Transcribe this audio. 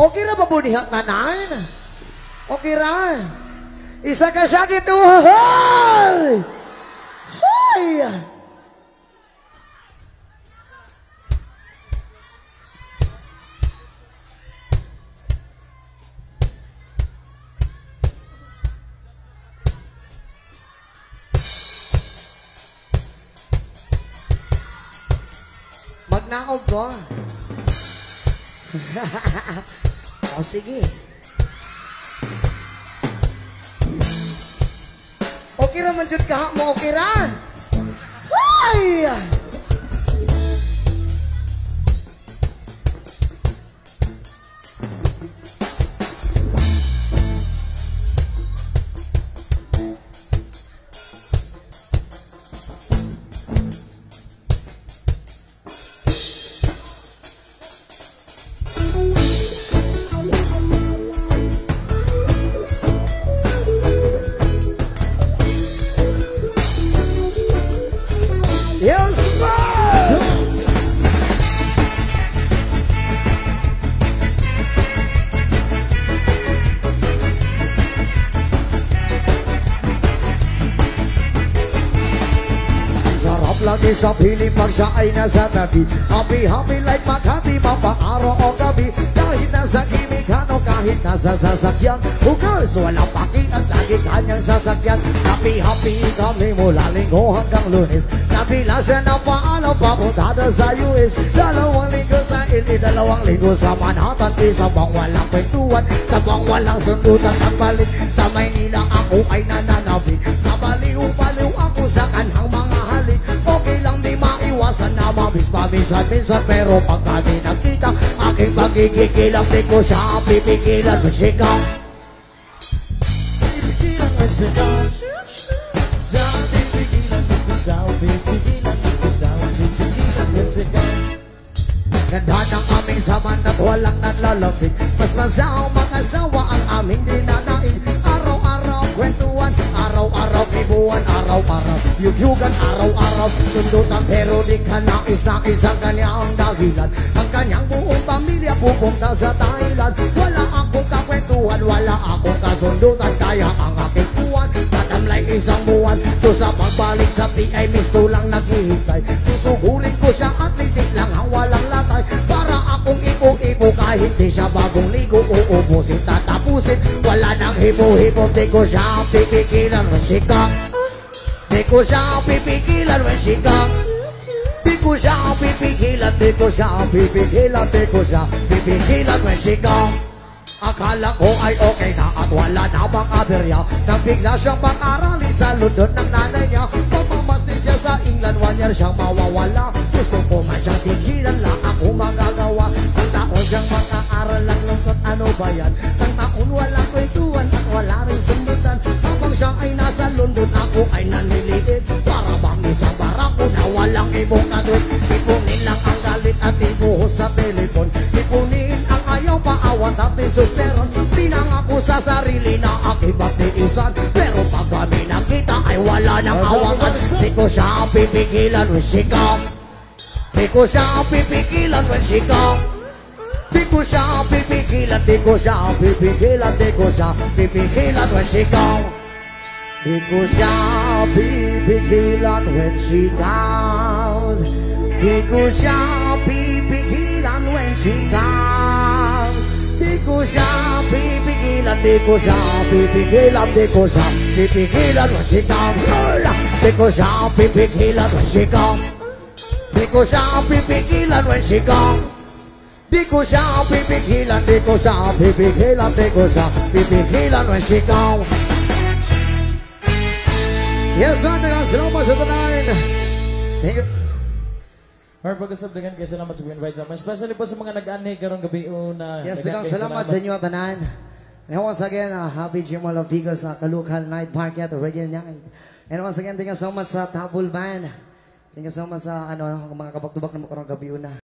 Okay ra ba po niya tanan? Okay ra. Isa ka siya gitu. Hoy! Hoy! Magnaog ko. O sige. Okay ra man jud ka mo, okay ra. Hoy! Yes, sir! Sarap lagi sa piling pag siya ay nasa tabi. Happy like Makati, mapaaraw o gabi. Kahit nasa kimikano, kahit nasa sasakyan. Hugas, walang pakian, lagi kanyang sasakyan. Happy kami mula linggo hanggang Lunes. Nabila siya na paalaw, papuntada sa US. 2 linggo sa LA, 2 linggo sa Manhattan. Sabang walang kwentuhan, sabang walang sundutan. At balik sa Maynila, ako ay nananabik. Nabaliw-baliw ako sa kanhang mga halik. Okay lang di maiwasan na mabis-pabisan-bisan. Pero pag kami nakita, aking pagkikikilang. Di ko siya pipigilan, magsikaw. Pipigilan, magsikaw. Sa pipigilan, magsikaw. Pipigilan, magsikaw. Pipigilan, magsikaw. Ganda ng aming saman at walang nanlalapit. Mas masahong mag-asawa ang aming dinanain. Araw-araw kwentuhan, araw-araw kibuan, araw-araw yugyugan, araw-araw sundutan. Pero di ka nais-nais ang kanyang dahilan. Ang kanyang buong pamilya pupunta sa Thailand. Wala akong kakwentuhan, wala akong kasundutan. Kaya ang aking buwan, tatamlay isang buwan. So sa pagbalik sa TI, misto lang naghihintay. Susugurin ko siya at litik lang ang walang latay. Para akong ipo-ipo kahit di siya bagong ligo. Uubusin, tatapusin, wala nang hipo-hipo. Di ko siya pipigilan when she come. Di ko siya pipigilan when she come. Di ko siya pipigilan, di ko siya pipigilan. Di ko siya pipigilan when she come. Akala ko ay okay na at wala na bang aberya. Nang bigla siyang pang-aralin sa London ng nanay niya. Pagmamastin siya sa England, 1 year siyang mawawala. Gusto ko man siyang tigilan, la ako magagawa. Sang taon siyang mag-aaral lang lungkot, ano ba yan? Sang taon walang kwentuhan at wala rin sundutan. Habang siya ay nasa London, ako ay nanliliit. Para bang isang barako na walang ibong katwit. Ipunin lang ang galit at ibuhos sa telepon. Ipunin ang ayaw paawat at testosteron. Pinangako sa sarili na aking magtiisan. Pero pag kami nakita ay wala nang awakan. Di ko siya pipigilan when she come. Di ko siya pipigilan when she come. Di ko siya pipigilan, di ko siya pipigilan. Di ko siya pipigilan when she come. Di ko siya pipigilan when she comes. Di ko siya pipigilan when she comes. Di ko siya pipigilan, di ko siya pipigilan. Di ko siya pipigilan when she comes. Di ko siya pipigilan when she comes. Di ko siya pipigilan when she comes. Di ko siya pipigilan, di ko siya pipigilan. Di ko siya pipigilan when she comes. Yes, sir, salamat sa tanan. Thank you. Or pag-usap dengan kayo, salamat sa invite sa amin. Especially po sa mga nag-anay karong gabi una. Yes, salamat sa inyo tanan. And once again, happy Jimol of Tigos sa Kalukal Night Party at Reggae Night. And once again, thank you so much sa Tabul Band. Thank you so much sa mga kabak-tubak na karong gabi una.